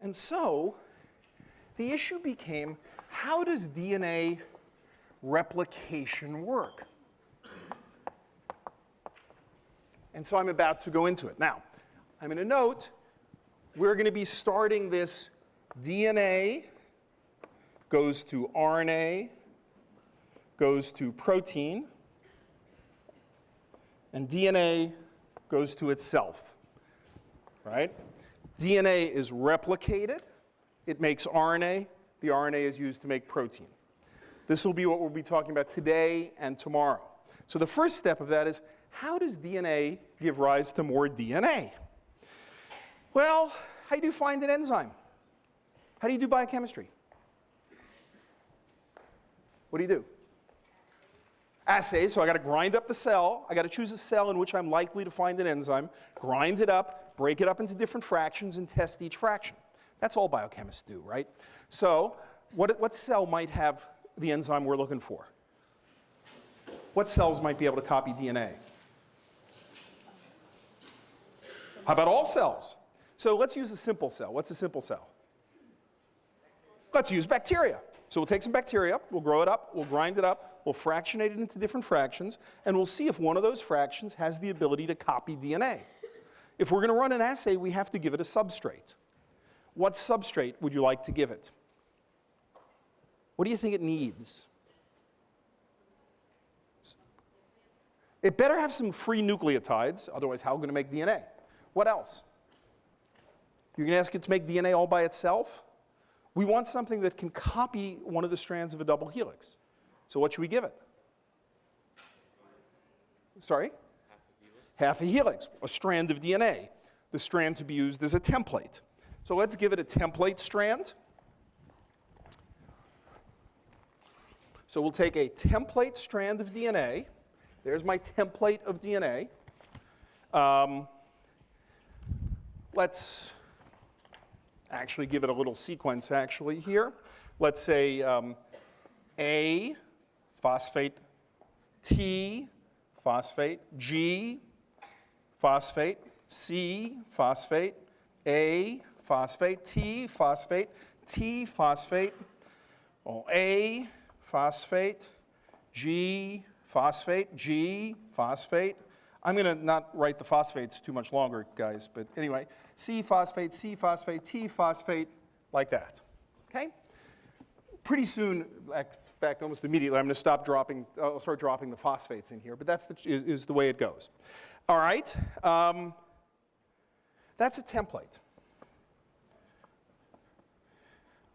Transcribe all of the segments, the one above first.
And so the issue became, how does DNA replication work? And so I'm about to go into it. Now, I'm going to note we're going to be starting this DNA goes to RNA, goes to protein, and DNA goes to itself, right? DNA is replicated. It makes RNA. The RNA is used to make protein. This will be what we'll be talking about today and tomorrow. So the first step of that is, how does DNA give rise to more DNA? Well, how do you find an enzyme? How do you do biochemistry? What do? Assay, so I got to grind up the cell. I got to choose a cell in which I'm likely to find an enzyme, grind it up, break it up into different fractions, and test each fraction. That's all biochemists do, right? So what cell might have the enzyme we're looking for? What cells might be able to copy DNA? How about all cells? So let's use a simple cell. What's a simple cell? Let's use bacteria. So we'll take some bacteria, we'll grow it up, we'll grind it up, we'll fractionate it into different fractions, and we'll see if one of those fractions has the ability to copy DNA. If we're going to run an assay, we have to give it a substrate. What substrate would you like to give it? What do you think it needs? It better have some free nucleotides, otherwise how are we going to make DNA? What else? You're going to ask it to make DNA all by itself? We want something that can copy one of the strands of a double helix. So what should we give it? Sorry? Half a helix, a strand of DNA. The strand to be used as a template. So let's give it a template strand. So we'll take a template strand of DNA. There's my template of DNA. Let's actually give it a little sequence actually here. Let's say A, phosphate, T, phosphate, G, phosphate, C, phosphate, A, phosphate, T, phosphate, T, phosphate, A, phosphate, G, phosphate, G, phosphate. I'm going to not write the phosphates too much longer, guys, but anyway, C, phosphate, T, phosphate, like that, okay? Pretty soon, in fact, almost immediately, I'll start dropping the phosphates in here, but that's is the way it goes. All right, that's a template.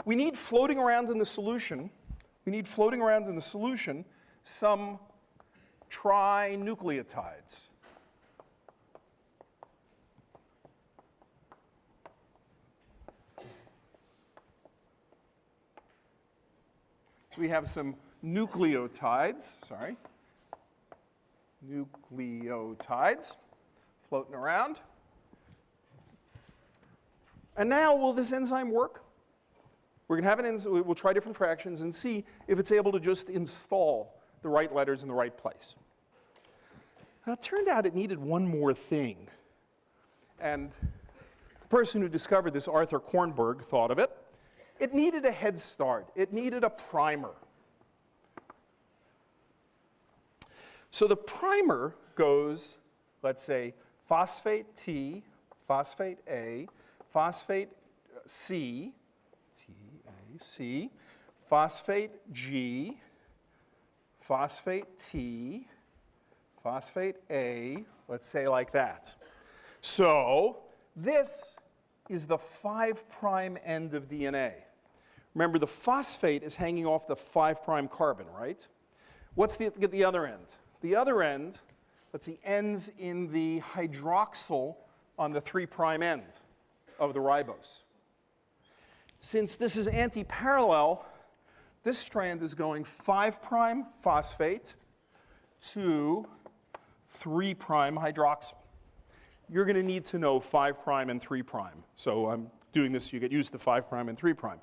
We need floating around in the solution, some trinucleotides. So we have some nucleotides floating around. And now, will this enzyme work? We're going to have an enzyme, we'll try different fractions and see if it's able to just install the right letters in the right place. Now, it turned out it needed one more thing. And the person who discovered this, Arthur Kornberg, thought of it. It needed a head start. It needed a primer. So the primer goes, let's say, phosphate T, phosphate A, phosphate C, T-A-C, phosphate G, phosphate T, phosphate A, let's say like that. So this is the 5' end of DNA. Remember, the phosphate is hanging off the 5' carbon, right? What's the other end? The other end, let's see, ends in the hydroxyl on the 3' end of the ribose. Since this is anti-parallel, this strand is going 5' phosphate to 3' hydroxyl. You're going to need to know 5' and 3'. So I'm doing this so you get used to 5' and 3'.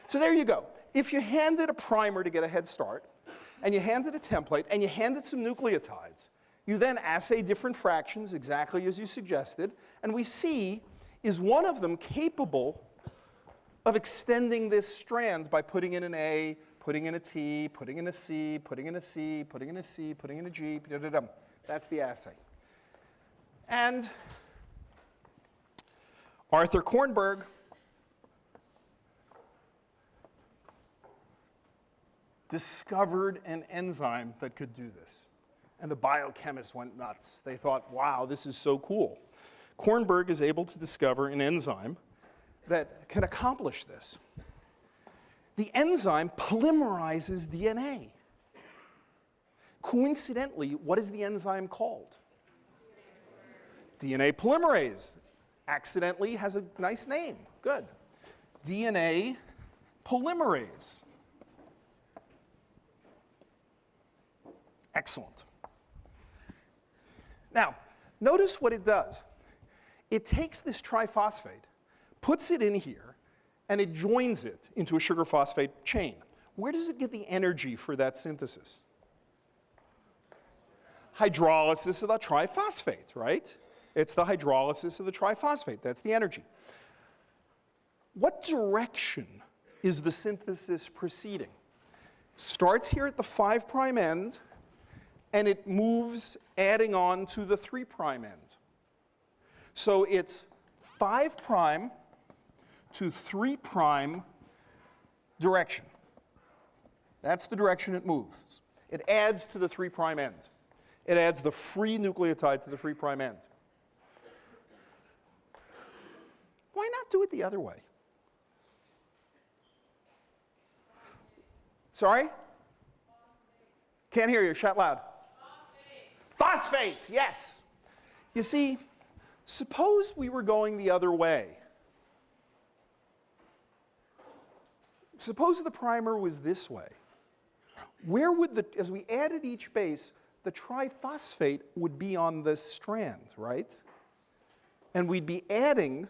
So there you go. If you handed a primer to get a head start, and you handed a template, and you handed some nucleotides, you then assay different fractions exactly as you suggested, and we see, is one of them capable of extending this strand by putting in an A, putting in a T, putting in a C, putting in a C, putting in a C, putting in a G, da-da-dum. That's the assay. And Arthur Kornberg discovered an enzyme that could do this. And the biochemists went nuts. They thought, wow, this is so cool. Kornberg is able to discover an enzyme that can accomplish this. The enzyme polymerizes DNA. Coincidentally, what is the enzyme called? DNA polymerase. Accidentally has a nice name. Good. DNA polymerase. Excellent. Now, notice what it does. It takes this triphosphate, puts it in here, and it joins it into a sugar phosphate chain. Where does it get the energy for that synthesis? Hydrolysis of the triphosphate, right? It's the hydrolysis of the triphosphate. That's the energy. What direction is the synthesis proceeding? Starts here at the 5' end, and it moves adding on to the 3' end. So it's 5' to 3' direction. That's the direction it moves. It adds to the 3' end. It adds the free nucleotide to the 3' end. Why not do it the other way? Sorry? Can't hear you. Shout loud. Phosphates, yes. You see, suppose we were going the other way. Suppose the primer was this way. Where would as we added each base, the triphosphate would be on this strand, right? And we'd be adding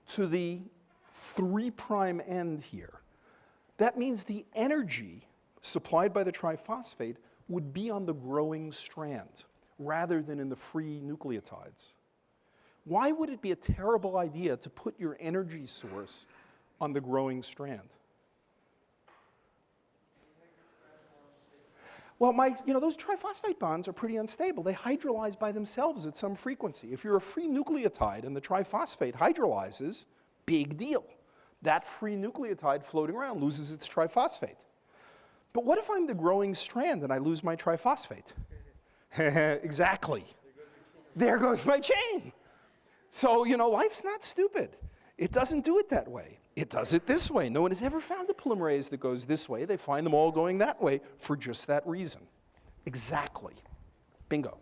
to the 3' end here. That means the energy supplied by the triphosphate would be on the growing strand rather than in the free nucleotides. Why would it be a terrible idea to put your energy source on the growing strand? Well, those triphosphate bonds are pretty unstable. They hydrolyze by themselves at some frequency. If you're a free nucleotide and the triphosphate hydrolyzes, big deal. That free nucleotide floating around loses its triphosphate. But what if I'm the growing strand and I lose my triphosphate? Exactly. There goes my chain. So, life's not stupid. It doesn't do it that way. It does it this way. No one has ever found a polymerase that goes this way. They find them all going that way for just that reason. Exactly. Bingo.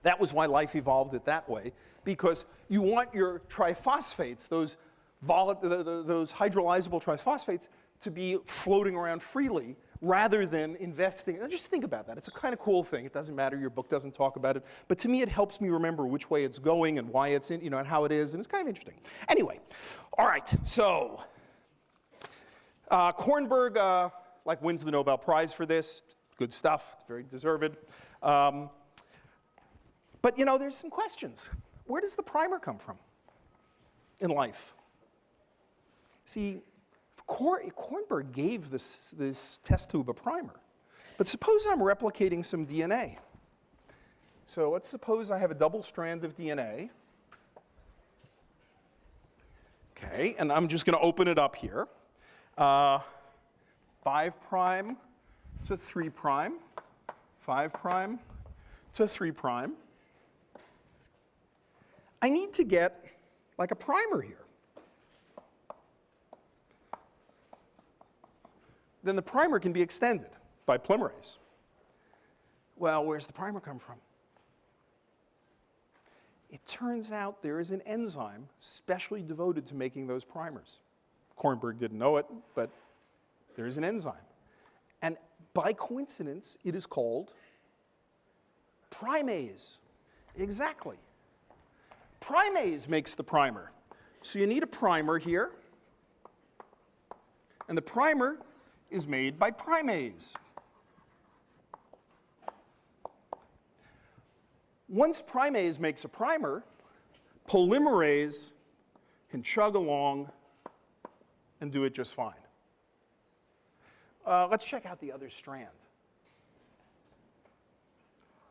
That was why life evolved it that way, because you want your triphosphates, those hydrolyzable triphosphates, to be floating around freely rather than investing. Now just think about that. It's a kind of cool thing. It doesn't matter. Your book doesn't talk about it. But to me, it helps me remember which way it's going and why it's in, and how it is. And it's kind of interesting. Anyway, all right. So Kornberg wins the Nobel Prize for this. Good stuff. It's very deserved. But there's some questions. Where does the primer come from in life? See, Kornberg gave this test tube a primer. But suppose I'm replicating some DNA. So let's suppose I have a double strand of DNA. Okay, and I'm just going to open it up here. 5' to 3', 5' to 3'. I need to get like a primer here. Then the primer can be extended by polymerase. Well, where's the primer come from? It turns out there is an enzyme specially devoted to making those primers. Kornberg didn't know it, but there is an enzyme. And by coincidence, it is called primase. Exactly. Primase makes the primer. So you need a primer here. And the primer is made by primase. Once primase makes a primer, polymerase can chug along and do it just fine. Let's check out the other strand.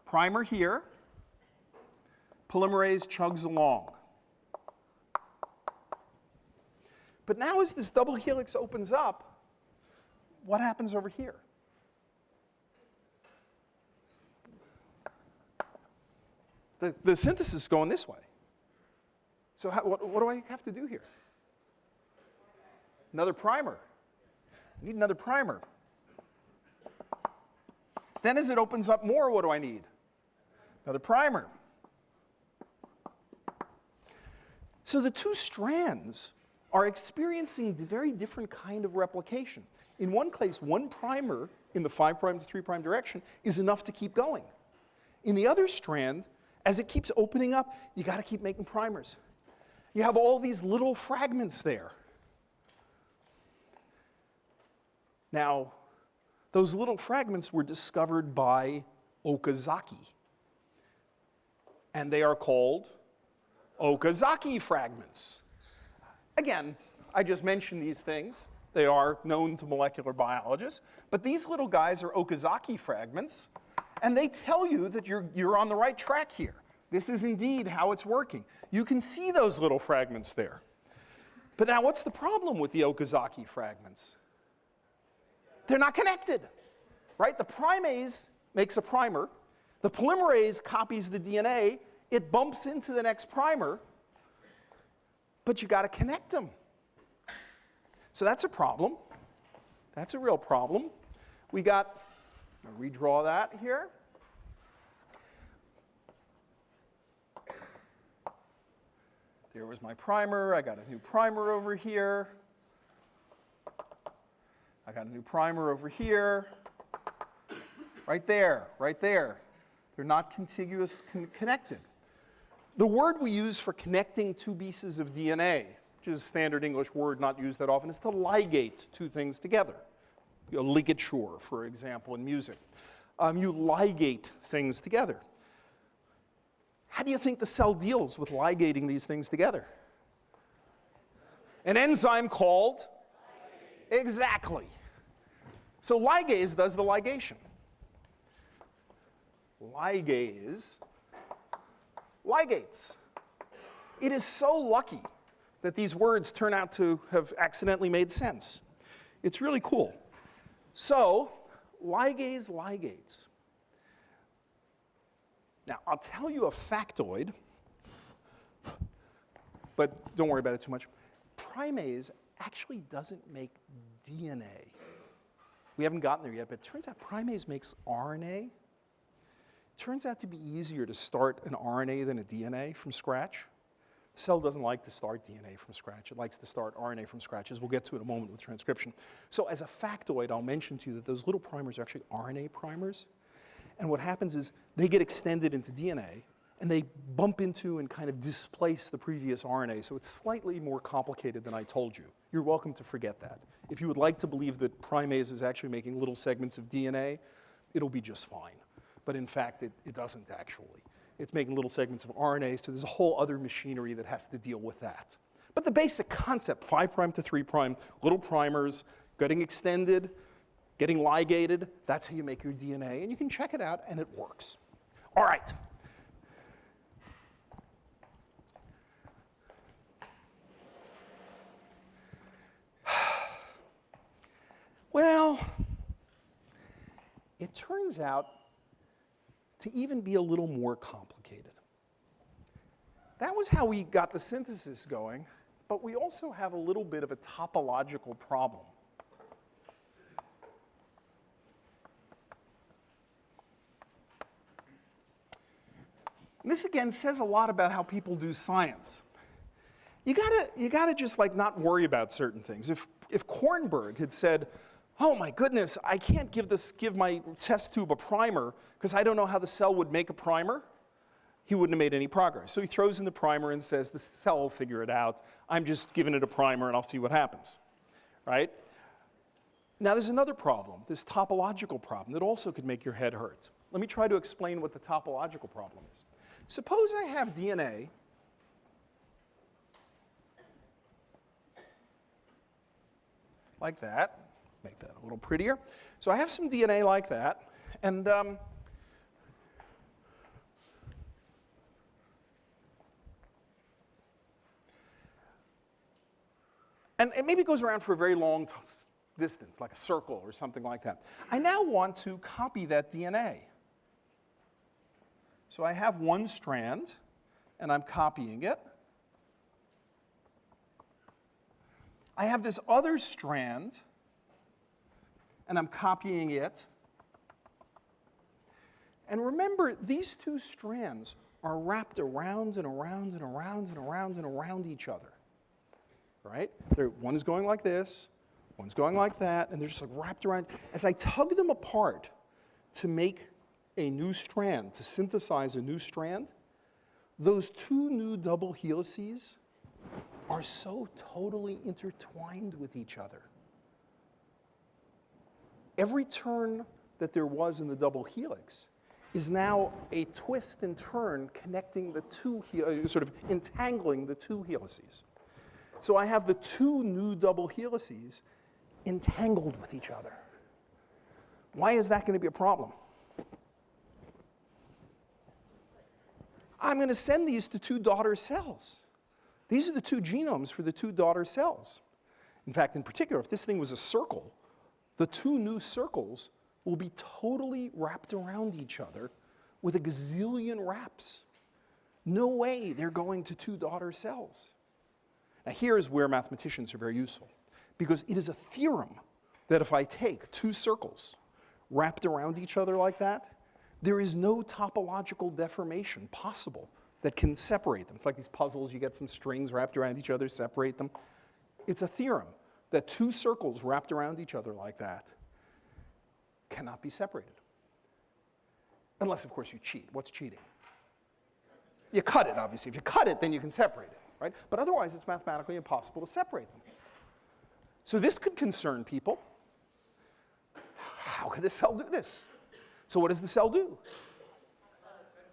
Primer here. Polymerase chugs along. But now as this double helix opens up, what happens over here? The synthesis is going this way. So what do I have to do here? Another primer. I need another primer. Then as it opens up more, what do I need? Another primer. So the two strands are experiencing a very different kind of replication. In one case, one primer in the 5' to 3' direction is enough to keep going. In the other strand, as it keeps opening up, you got to keep making primers. You have all these little fragments there. Now, those little fragments were discovered by Okazaki. And they are called Okazaki fragments. Again, I just mentioned these things. They are known to molecular biologists. But these little guys are Okazaki fragments. And they tell you that you're on the right track here. This is indeed how it's working. You can see those little fragments there. But now what's the problem with the Okazaki fragments? They're not connected, right? The primase makes a primer. The polymerase copies the DNA. It bumps into the next primer. But you got to connect them. So that's a problem. That's a real problem. I'll redraw that here. There was my primer. I got a new primer over here. I got a new primer over here. Right there, right there. They're not contiguous connected. The word we use for connecting two pieces of DNA, which is a standard English word not used that often, is to ligate two things together. A ligature, for example, in music. You ligate things together. How do you think the cell deals with ligating these things together? An enzyme called? Ligase. Exactly. So ligase does the ligation. Ligase ligates. It is so lucky that these words turn out to have accidentally made sense. It's really cool. So, ligase ligates. Now, I'll tell you a factoid, but don't worry about it too much. Primase actually doesn't make DNA. We haven't gotten there yet, but it turns out primase makes RNA. It turns out to be easier to start an RNA than a DNA from scratch. The cell doesn't like to start DNA from scratch. It likes to start RNA from scratch, as we'll get to in a moment with transcription. So as a factoid, I'll mention to you that those little primers are actually RNA primers. And what happens is they get extended into DNA, and they bump into and kind of displace the previous RNA. So it's slightly more complicated than I told you. You're welcome to forget that. If you would like to believe that primase is actually making little segments of DNA, it'll be just fine. But in fact, it doesn't actually. It's making little segments of RNA, so there's a whole other machinery that has to deal with that. But the basic concept, 5' to 3', little primers, getting extended, getting ligated, that's how you make your DNA. And you can check it out, and it works. All right. Well, it turns out to even be a little more complicated. That was how we got the synthesis going, but we also have a little bit of a topological problem. And this again says a lot about how people do science. You gotta just like not worry about certain things. If Kornberg had said, "Oh my goodness, I can't give my test tube a primer because I don't know how the cell would make a primer," he wouldn't have made any progress. So he throws in the primer and says, "The cell will figure it out. I'm just giving it a primer and I'll see what happens," right? Now there's another problem, this topological problem that also could make your head hurt. Let me try to explain what the topological problem is. Suppose I have DNA like that. Make that a little prettier. So I have some DNA like that, and it maybe goes around for a very long distance, like a circle or something like that. I now want to copy that DNA. So I have one strand, and I'm copying it. I have this other strand, and I'm copying it. And remember, these two strands are wrapped around and around and around and around and around each other, right? One is going like this, one's going like that, and they're just like wrapped around. As I tug them apart to make a new strand, to synthesize a new strand, those two new double helices are so totally intertwined with each other. Every turn that there was in the double helix is now a twist and turn connecting the two, sort of entangling the two helices. So I have the two new double helices entangled with each other. Why is that going to be a problem? I'm going to send these to two daughter cells. These are the two genomes for the two daughter cells. In fact, in particular, if this thing was a circle, the two new circles will be totally wrapped around each other with a gazillion wraps. No way they're going to two daughter cells. Now, here's where mathematicians are very useful, because it is a theorem that if I take two circles wrapped around each other like that, there is no topological deformation possible that can separate them. It's like these puzzles, you get some strings wrapped around each other, separate them. It's a theorem that two circles wrapped around each other like that cannot be separated. Unless, of course, you cheat. What's cheating? You cut it, obviously. If you cut it, then you can separate it, right? But otherwise, it's mathematically impossible to separate them. So this could concern people. How could the cell do this? So what does the cell do?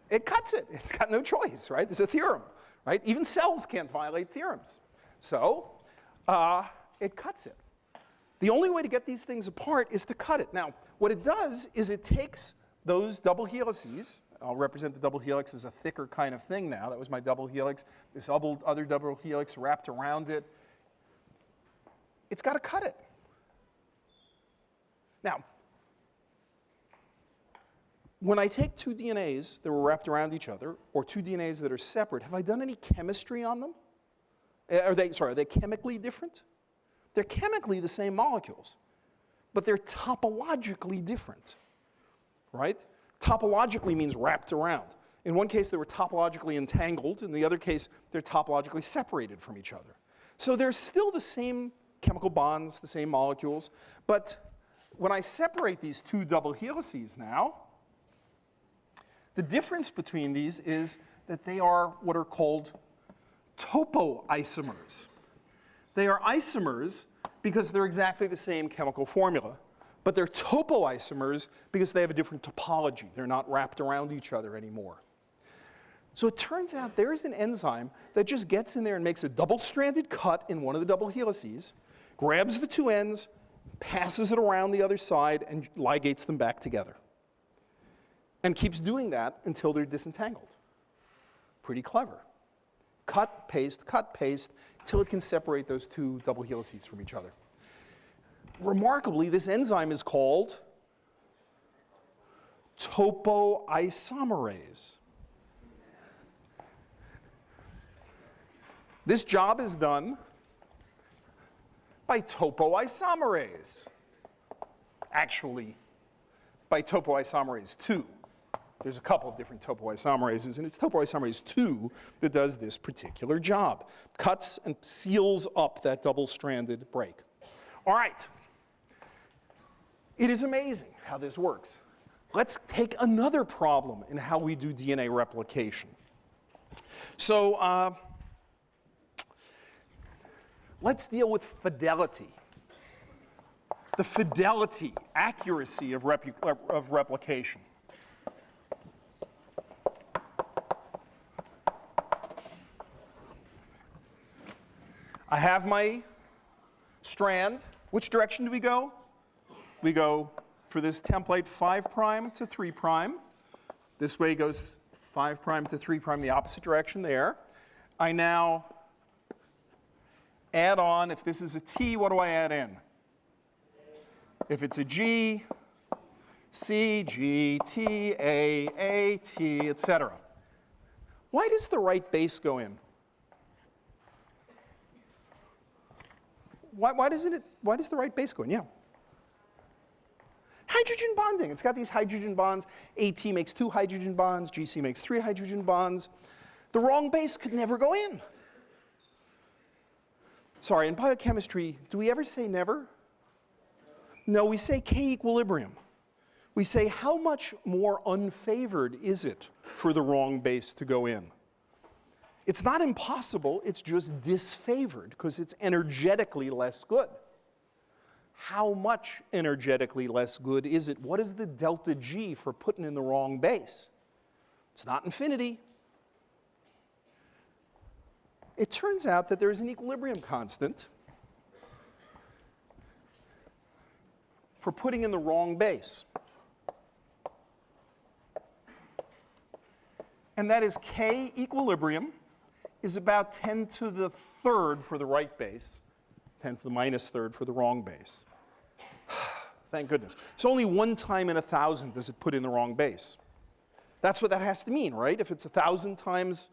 It cuts it. It's got no choice, right? There's a theorem, right? Even cells can't violate theorems. So it cuts it. The only way to get these things apart is to cut it. Now, what it does is it takes those double helices. I'll represent the double helix as a thicker kind of thing now. That was my double helix. This other double helix wrapped around it. It's got to cut it. Now, when I take two DNAs that were wrapped around each other, or two DNAs that are separate, have I done any chemistry on them? Are they chemically different? They're chemically the same molecules, but they're topologically different, right? Topologically means wrapped around. In one case, they were topologically entangled. In the other case, they're topologically separated from each other. So they're still the same chemical bonds, the same molecules, but when I separate these two double helices now, the difference between these is that they are what are called topoisomers. They are isomers because they're exactly the same chemical formula, but they're topoisomers because they have a different topology. They're not wrapped around each other anymore. So it turns out there's an enzyme that just gets in there and makes a double-stranded cut in one of the double helices, grabs the two ends, passes it around the other side, and ligates them back together. And keeps doing that until they're disentangled. Pretty clever. Cut, paste, till it can separate those two double helices from each other. Remarkably, this enzyme is called topoisomerase. This job is done by topoisomerase. Actually, by topoisomerase 2. There's a couple of different topoisomerases, and it's topoisomerase 2 that does this particular job. Cuts and seals up that double-stranded break. All right. It is amazing how this works. Let's take another problem in how we do DNA replication. So let's deal with fidelity. The fidelity, accuracy of replication. I have my strand. Which direction do we go? We go, for this template, 5' to 3'. This way goes 5' to 3', the opposite direction there. I now add on, if this is a T, what do I add in? If it's a G, C, G, T, A, T, etc. Why does the right base go in? Why does the right base go in? Yeah. Hydrogen bonding. It's got these hydrogen bonds. AT makes 2 hydrogen bonds. GC makes 3 hydrogen bonds. The wrong base could never go in. Sorry, in biochemistry, do we ever say never? No, we say K equilibrium. We say how much more unfavored is it for the wrong base to go in? It's not impossible, it's just disfavored because it's energetically less good. How much energetically less good is it? What is the delta G for putting in the wrong base? It's not infinity. It turns out that there is an equilibrium constant for putting in the wrong base. And that is K equilibrium is about 10 to the third for the right base, 10 to the minus third for the wrong base. Thank goodness. It's only 1 time in 1,000 does it put in the wrong base. That's what that has to mean, right? If it's 1,000 times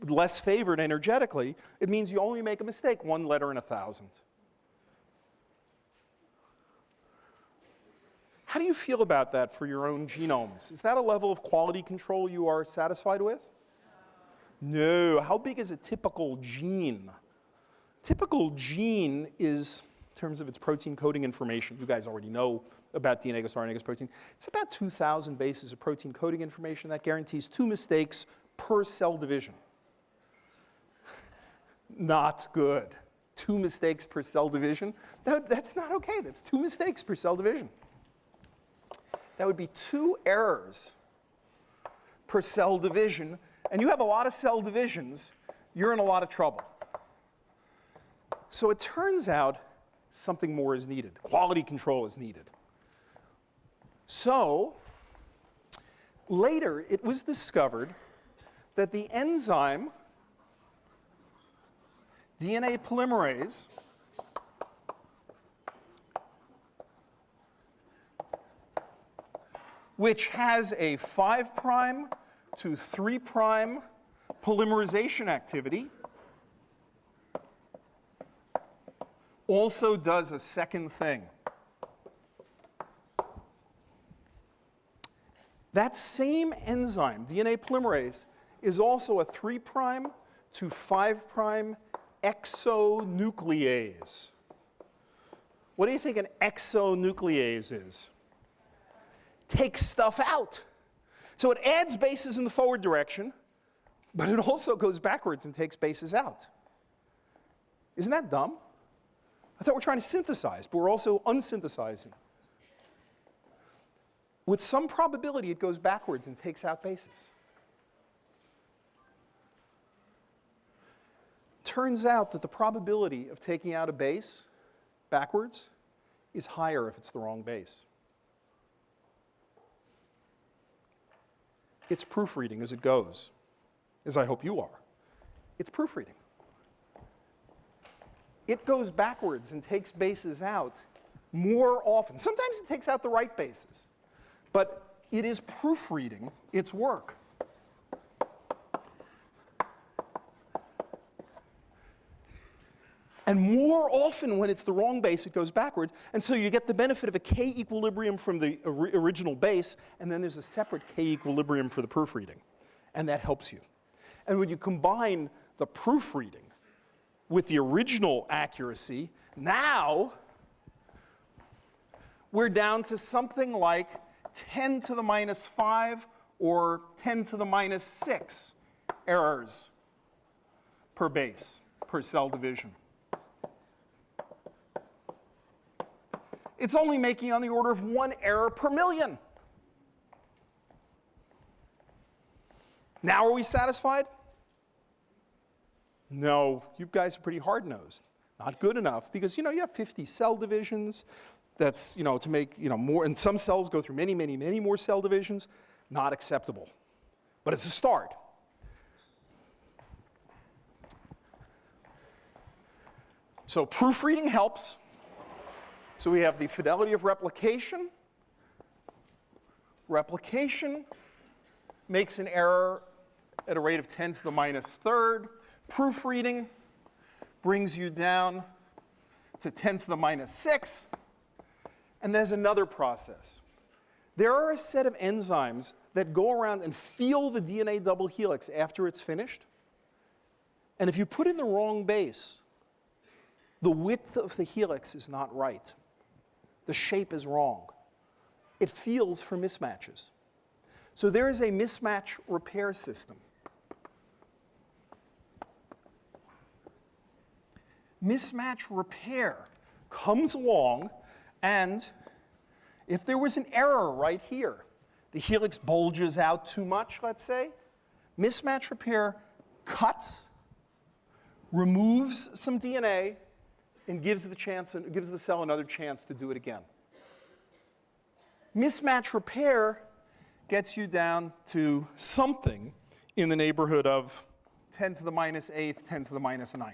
less favored energetically, it means you only make a mistake 1 letter in 1,000. How do you feel about that for your own genomes? Is that a level of quality control you are satisfied with? No. How big is a typical gene? Typical gene is, in terms of its protein coding information, you guys already know about DNA goes to RNA goes to protein. It's about 2,000 bases of protein coding information. That guarantees 2 mistakes per cell division. Not good. 2 mistakes per cell division? That's not okay. That's 2 mistakes per cell division. That would be 2 errors per cell division. And you have a lot of cell divisions, you're in a lot of trouble. So it turns out something more is needed. Quality control is needed. So later, it was discovered that the enzyme DNA polymerase which has a 5' to 3' polymerization activity, also does a second thing. That same enzyme, DNA polymerase, is also a 3' to 5' exonuclease. What do you think an exonuclease is? Takes stuff out. So it adds bases in the forward direction, but it also goes backwards and takes bases out. Isn't that dumb? I thought we're trying to synthesize, but we're also unsynthesizing. With some probability, it goes backwards and takes out bases. Turns out that the probability of taking out a base backwards is higher if it's the wrong base. It's proofreading as it goes, as I hope you are. It's proofreading. It goes backwards and takes bases out more often. Sometimes it takes out the right bases, but it is proofreading its work. And more often when it's the wrong base, it goes backward. And so you get the benefit of a K equilibrium from the original base, and then there's a separate K equilibrium for the proofreading. And that helps you. And when you combine the proofreading with the original accuracy, now we're down to something like 10 to the minus 5 or 10 to the minus 6 errors per base, per cell division. It's only making on the order of 1 error per million. Now are we satisfied? No, you guys are pretty hard-nosed. Not good enough because, you have 50 cell divisions. That's, to make, more, and some cells go through many, many, many more cell divisions. Not acceptable. But it's a start. So proofreading helps. So we have the fidelity of replication. Replication makes an error at a rate of 10 to the minus third. Proofreading brings you down to 10 to the minus 6. And there's another process. There are a set of enzymes that go around and feel the DNA double helix after it's finished. And if you put in the wrong base, the width of the helix is not right. The shape is wrong. It feels for mismatches. So there is a mismatch repair system. Mismatch repair comes along, and if there was an error right here, the helix bulges out too much, let's say, mismatch repair cuts, removes some DNA, and gives the cell another chance to do it again. Mismatch repair gets you down to something in the neighborhood of 10 to the minus 8th, 10 to the minus 9th.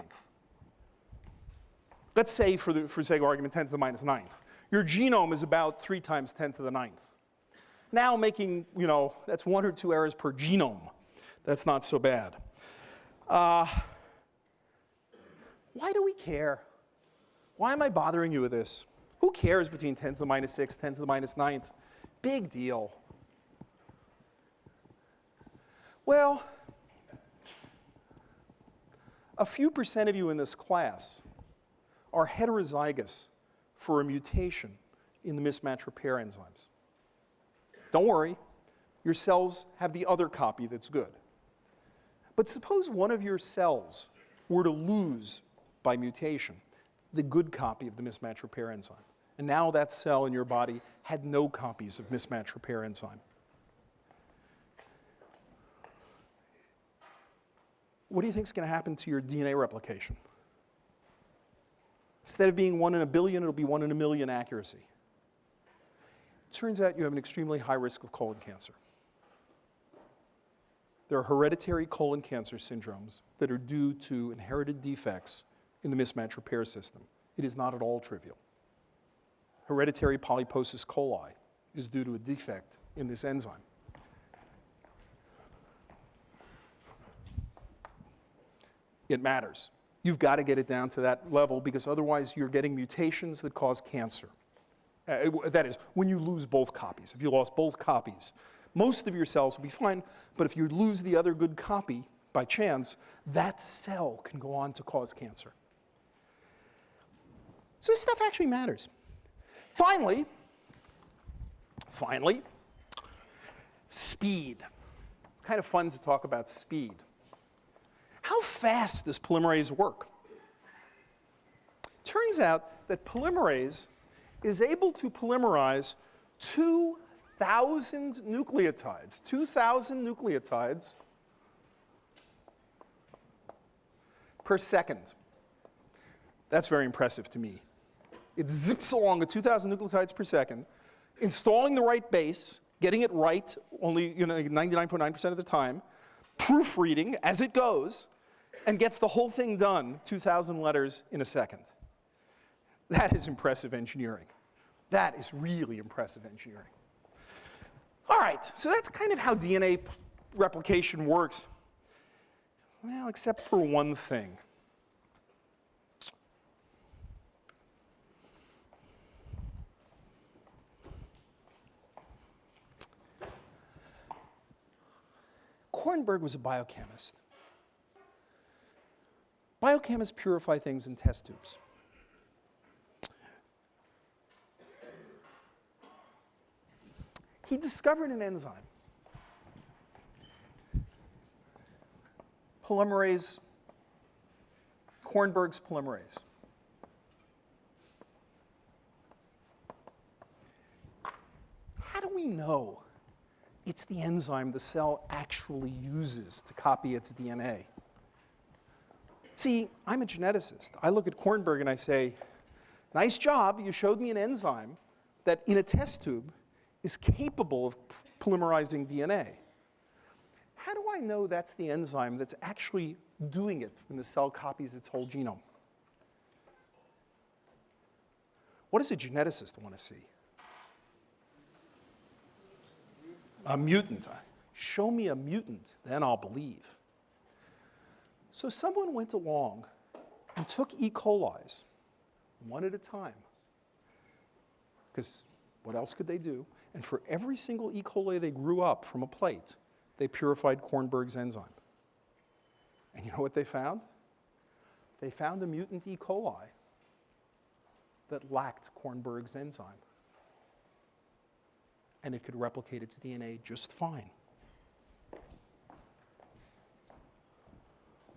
Let's say, for sake of argument, 10 to the minus 9th. Your genome is about 3 times 10 to the 9th. Now making, that's 1 or 2 errors per genome. That's not so bad. Why do we care? Why am I bothering you with this? Who cares between 10 to the minus 6th, 10 to the minus 9th? Big deal. Well, a few percent of you in this class are heterozygous for a mutation in the mismatch repair enzymes. Don't worry, your cells have the other copy that's good. But suppose one of your cells were to lose, by mutation, the good copy of the mismatch repair enzyme. And now that cell in your body had no copies of mismatch repair enzyme. What do you think is going to happen to your DNA replication? Instead of being 1 in a billion, it'll be 1 in a million accuracy. Turns out you have an extremely high risk of colon cancer. There are hereditary colon cancer syndromes that are due to inherited defects in the mismatch repair system. It is not at all trivial. Hereditary polyposis coli is due to a defect in this enzyme. It matters. You've got to get it down to that level because otherwise you're getting mutations that cause cancer. That is, when you lose both copies. If you lost both copies, most of your cells will be fine, but if you lose the other good copy by chance, that cell can go on to cause cancer. So this stuff actually matters. Finally, speed. It's kind of fun to talk about speed. How fast does polymerase work? Turns out that polymerase is able to polymerize 2,000 nucleotides. 2,000 nucleotides per second. That's very impressive to me. It zips along at 2,000 nucleotides per second, installing the right base, getting it right only 99.9% of the time, proofreading as it goes, and gets the whole thing done 2,000 letters in a second. That is impressive engineering. That is really impressive engineering. All right, so that's kind of how DNA replication works. Well, except for one thing. Kornberg was a biochemist. Biochemists purify things in test tubes. He discovered an enzyme, polymerase, Kornberg's polymerase. How do we know it's the enzyme the cell actually uses to copy its DNA? See, I'm a geneticist. I look at Kornberg and I say, nice job, you showed me an enzyme that in a test tube is capable of polymerizing DNA. How do I know that's the enzyme that's actually doing it when the cell copies its whole genome? What does a geneticist want to see? A mutant. Show me a mutant, then I'll believe. So someone went along and took E. coli's one at a time, because what else could they do? And for every single E. coli they grew up from a plate, they purified Kornberg's enzyme. And you know what they found? They found a mutant E. coli that lacked Kornberg's enzyme. And it could replicate its DNA just fine.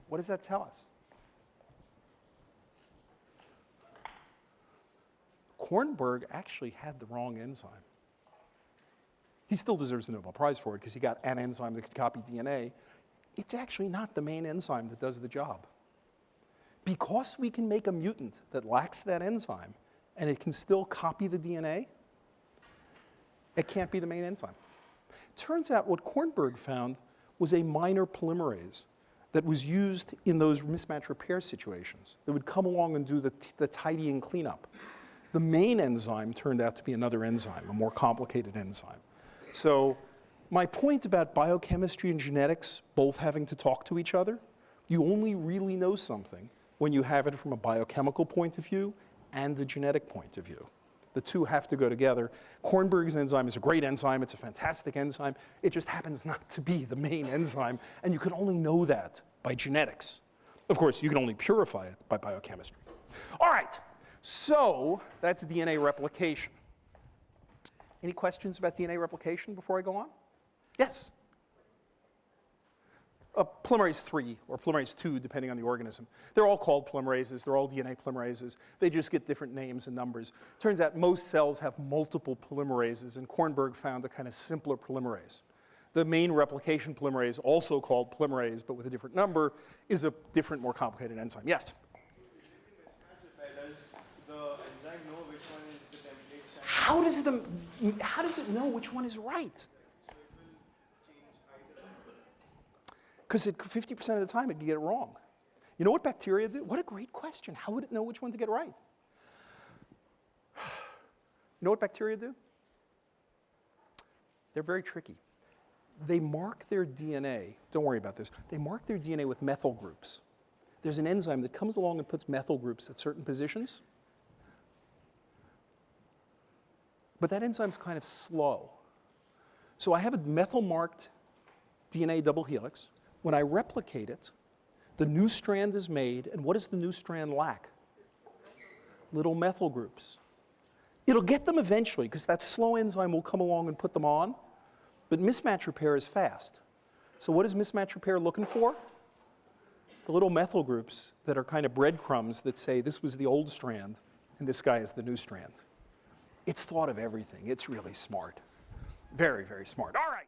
What does that tell us? Kornberg actually had the wrong enzyme. He still deserves the Nobel Prize for it because he got an enzyme that could copy DNA. It's actually not the main enzyme that does the job. Because we can make a mutant that lacks that enzyme and it can still copy the DNA, it can't be the main enzyme. Turns out what Kornberg found was a minor polymerase that was used in those mismatch repair situations that would come along and do the tidying cleanup. The main enzyme turned out to be another enzyme, a more complicated enzyme. So my point about biochemistry and genetics both having to talk to each other, you only really know something when you have it from a biochemical point of view and a genetic point of view. The two have to go together. Kornberg's enzyme is a great enzyme. It's a fantastic enzyme. It just happens not to be the main enzyme, and you can only know that by genetics. Of course, you can only purify it by biochemistry. All right, so that's DNA replication. Any questions about DNA replication before I go on? Yes? Polymerase 3 or polymerase 2, depending on the organism. They're all called polymerases. They're all DNA polymerases. They just get different names and numbers. Turns out most cells have multiple polymerases, and Kornberg found a kind of simpler polymerase. The main replication polymerase, also called polymerase, but with a different number, is a different, more complicated enzyme. Yes? How does it know which one is right? Because 50% of the time it can get it wrong. You know what bacteria do? What a great question. How would it know which one to get right? You know what bacteria do? They're very tricky. They mark their DNA, don't worry about this, they mark their DNA with methyl groups. There's an enzyme that comes along and puts methyl groups at certain positions. But that enzyme's kind of slow. So I have a methyl-marked DNA double helix. When I replicate it, the new strand is made, and what does the new strand lack? Little methyl groups. It'll get them eventually, because that slow enzyme will come along and put them on, but mismatch repair is fast. So what is mismatch repair looking for? The little methyl groups that are kind of breadcrumbs that say this was the old strand, and this guy is the new strand. It's thought of everything. It's really smart. Very, very smart. All right.